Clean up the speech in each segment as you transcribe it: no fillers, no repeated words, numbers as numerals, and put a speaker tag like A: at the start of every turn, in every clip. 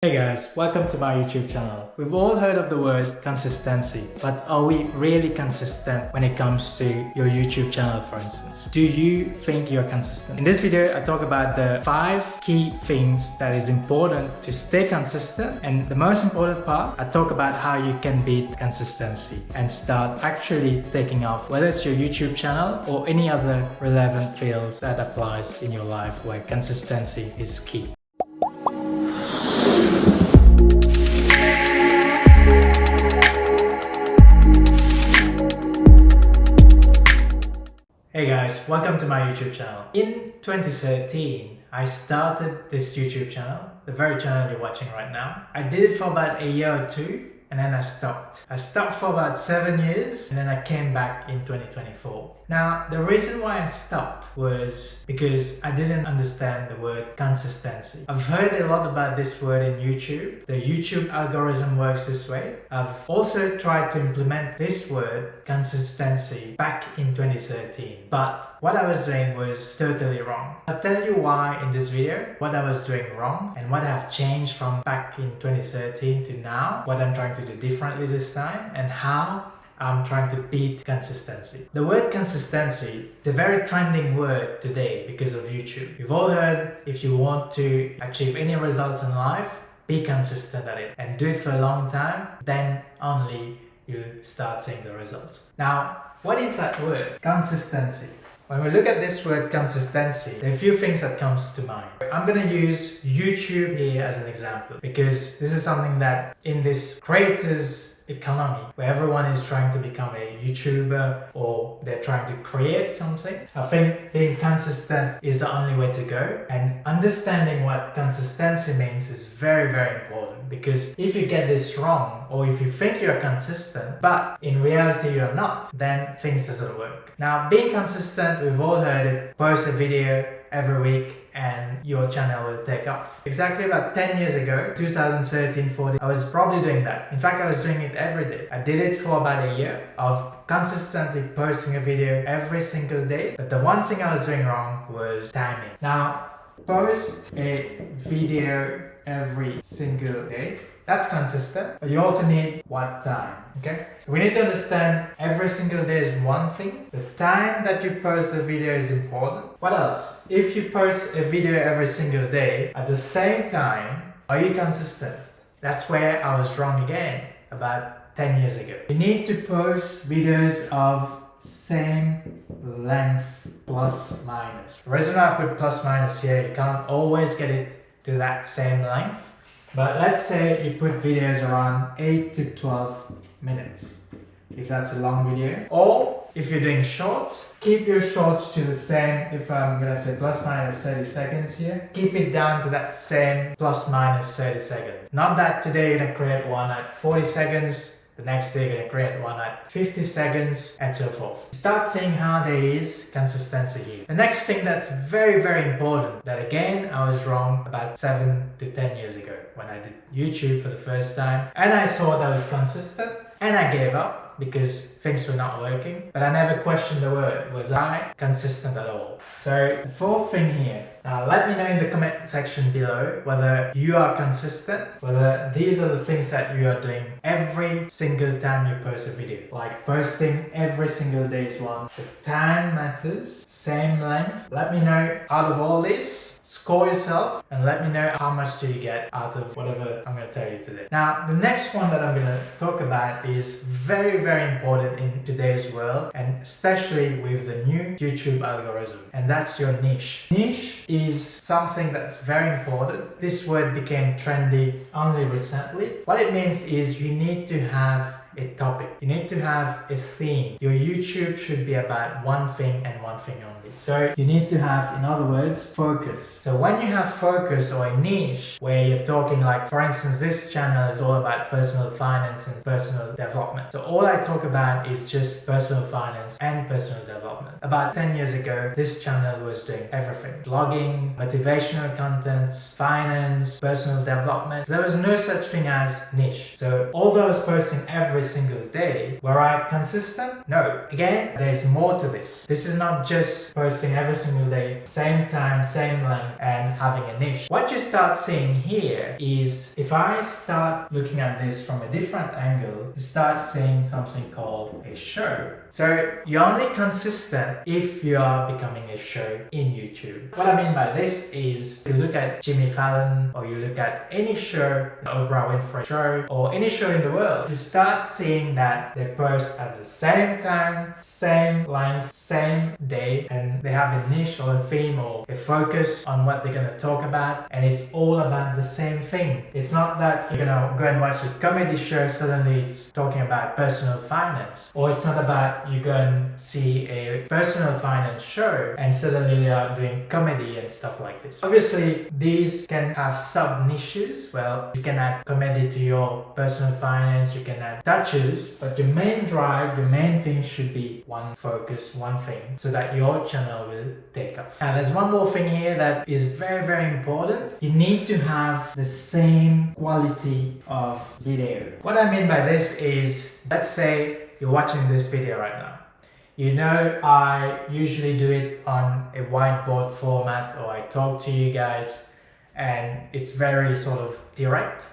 A: Hey guys, welcome to my YouTube channel. We've all heard of the word consistency, but are we really consistent when it comes to your YouTube channel, for instance? Do you think you're consistent? In this video, I talk about the 5 key things that is important to stay consistent, and the most important part, I talk about how you can beat consistency and start actually taking off, whether it's your YouTube channel or any other relevant fields that applies in your life where consistency is key. Hey guys, welcome to my YouTube channel. In 2013, I started this YouTube channel, the very channel you're watching right now. I did it for about a year or two, and then I stopped. I stopped for about 7 years, and then I came back in 2024. Now, the reason why I stopped was because I didn't understand the word consistency. I've heard a lot about this word in YouTube. The YouTube algorithm works this way. I've also tried to implement this word consistency back in 2013. But what I was doing was totally wrong. I'll tell you why in this video, what I was doing wrong and what I've changed from back in 2013 to now, what I'm trying to do differently this time, and how I'm trying to beat consistency. The word consistency is a very trending word today because of YouTube. You've all heard, if you want to achieve any results in life, be consistent at it and do it for a long time, then only you start seeing the results. Now, what is that word? Consistency. When we look at this word consistency, there are a few things that comes to mind. I'm going to use YouTube here as an example because this is something that in this creators economy where everyone is trying to become a YouTuber or they're trying to create something, I think being consistent is the only way to go, and understanding what consistency means is very, very important, because if you get this wrong or if you think you're consistent but in reality you're not, then things doesn't work. Now, being consistent, we've all heard it, post a video every week and your channel will take off. Exactly about 10 years ago, 2013-14, I was probably doing that. In fact, I was doing it every day. I did it for about a year of consistently posting a video every single day. But the one thing I was doing wrong was timing. Now, post a video every single day. That's consistent, but you also need what time, okay? We need to understand every single day is one thing. The time that you post a video is important. What else? If you post a video every single day at the same time, are you consistent? That's where I was wrong again about 10 years ago. You need to post videos of same length plus minus. The reason why I put plus minus here, you can't always get it to that same length. But let's say you put videos around 8 to 12 minutes, if that's a long video. Or if you're doing shorts, keep your shorts to the same, if I'm gonna say plus minus 30 seconds here, keep it down to that same plus minus 30 seconds. Not that today you're gonna create one at 40 seconds, the next day you're going to create one at 50 seconds and so forth. Start seeing how there is consistency here. The next thing that's very, very important, that again I was wrong about 7 to 10 years ago when I did YouTube for the first time, and I saw that I was consistent and I gave up because things were not working, but I never questioned the word. Was I consistent at all? So the fourth thing here, now let me know in the comment section below whether you are consistent, whether these are the things that you are doing every single time you post a video. Like posting every single day is one. The time matters, same length. Let me know out of all this. Score yourself and let me know how much do you get out of whatever I'm going to tell you today. Now, the next one that I'm going to talk about is very, very important in today's world, and especially with the new YouTube algorithm, and that's your niche. Niche is something that's very important. This word became trendy only recently. What it means is you need to have a topic. You need to have a theme. Your YouTube should be about one thing and one thing only. So you need to have, in other words, focus. So when you have focus or a niche where you're talking, like for instance, this channel is all about personal finance and personal development. So all I talk about is just personal finance and personal development. About 10 years ago, this channel was doing everything. Blogging, motivational contents, finance, personal development. There was no such thing as niche. So although I was posting every every single day. Were I consistent? No. Again, there's more to this. This is not just posting every single day, same time, same length, and having a niche. What you start seeing here is, if I start looking at this from a different angle, you start seeing something called a show. So you're only consistent if you are becoming a show in YouTube. What I mean by this is, you look at Jimmy Fallon, or you look at any show, the Oprah Winfrey show, or any show in the world, you start seeing that they post at the same time, same length, same day, and they have a niche or a theme or a focus on what they're gonna talk about, and it's all about the same thing. It's not that you're gonna go and watch a comedy show, suddenly it's talking about personal finance, or it's not about you go and see a personal finance show and suddenly they are doing comedy and stuff like this. Obviously, these can have sub-niches. Well, you can add comedy to your personal finance, you can add touches, but the main drive, the main thing should be one focus, one thing, so that your channel will take off. And there's one more thing here that is very, very important. You need to have the same quality of video. What I mean by this is, let's say you're watching this video right now. You know, I usually do it on a whiteboard format, or I talk to you guys and it's very sort of direct.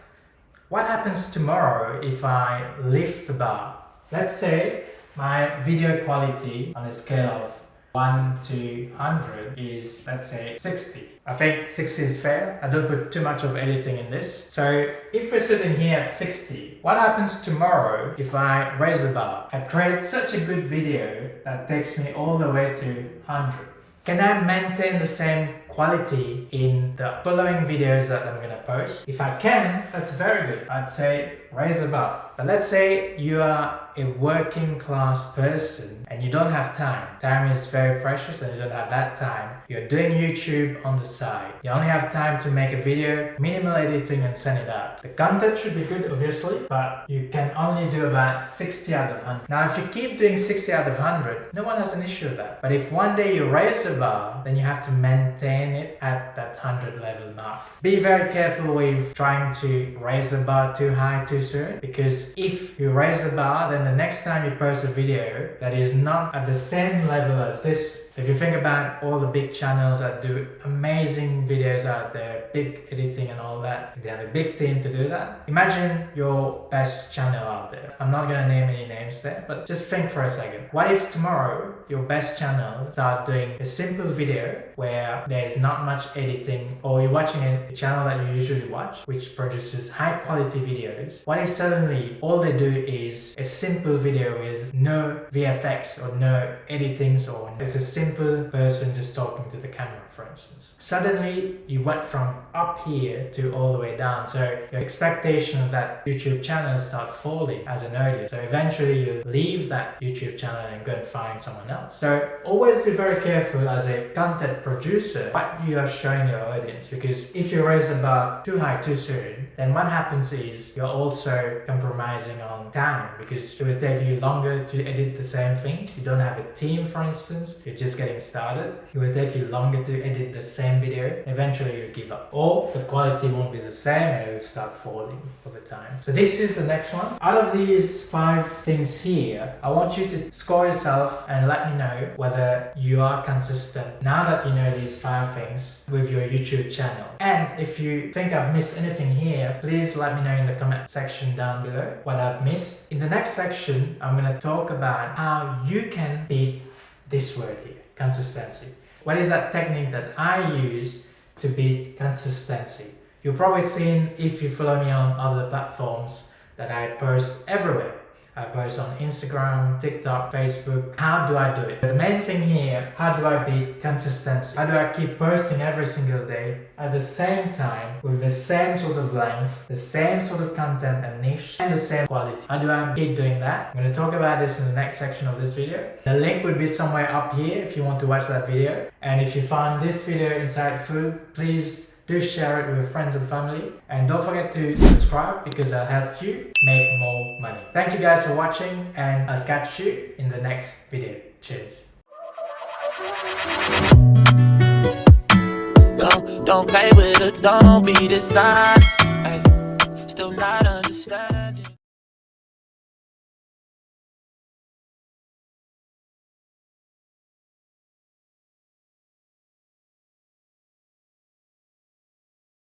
A: What happens tomorrow if I lift the bar? Let's say my video quality on a scale of 1 to 100 is, let's say, 60. I think 60 is fair. I don't put too much of editing in this. So if we're sitting here at 60, what happens tomorrow if I raise the bar? I create such a good video that takes me all the way to 100. Can I maintain the same quality in the following videos that I'm gonna post? If I can, that's very good. I'd say raise the bar. But let's say you are a working class person and you don't have time. Time is very precious and you don't have that time. You're doing YouTube on the side. You only have time to make a video, minimal editing, and send it out. The content should be good, obviously, but you can only do about 60 out of 100. Now, if you keep doing 60 out of 100, no one has an issue with that. But if one day you raise the bar, then you have to maintain it at that 100 level mark. Be very careful with trying to raise the bar too high too soon, because if you raise the bar, then the next time you post a video that is not at the same level as this, if you think about all the big channels that do amazing videos out there, big editing and all that, they have a big team to do that. Imagine your best channel out there. I'm not gonna name any names there, but just think for a second. What if tomorrow your best channel start doing a simple video where there's not much editing, or you're watching a channel that you usually watch, which produces high quality videos? What if suddenly all they do is a simple video with no VFX or no editings, or it's a simple person just talking to the camera, for instance? Suddenly you went from up here to all the way down, so your expectation of that YouTube channel start falling as an audience. So eventually you leave that YouTube channel and go and find someone else. So always be very careful as a content producer what you are showing your audience, because if you raise the bar too high too soon, then what happens is you're also compromising on time, because it will take you longer to edit the same thing. You don't have a team, for instance, you're just getting started. It will take you longer to edit the same video. Eventually you give up, or the quality won't be the same and it will start falling over time. So this is the next one. Out of these 5 things here, I want you to score yourself and let me know whether you are consistent now that you know these 5 things with your YouTube channel. And if you think I've missed anything here, please let me know in the comment section down below what I've missed. In the next section, I'm going to talk about how you can beat this word here, consistency. What is that technique that I use to beat consistency? You've probably seen, if you follow me on other platforms, that I post everywhere. I post on Instagram, TikTok, Facebook. How do I do it? The main thing here, how do I beat consistency? How do I keep posting every single day at the same time with the same sort of length, the same sort of content and niche, and the same quality? How do I keep doing that? I'm going to talk about this in the next section of this video. The link would be somewhere up here if you want to watch that video. And if you found this video insightful, please do share it with friends and family, and don't forget to subscribe, because I'll help you make more money. Thank you guys for watching, and I'll catch you in the next video. Cheers.
B: Don't play with it, don't be dishonest. Ay, still not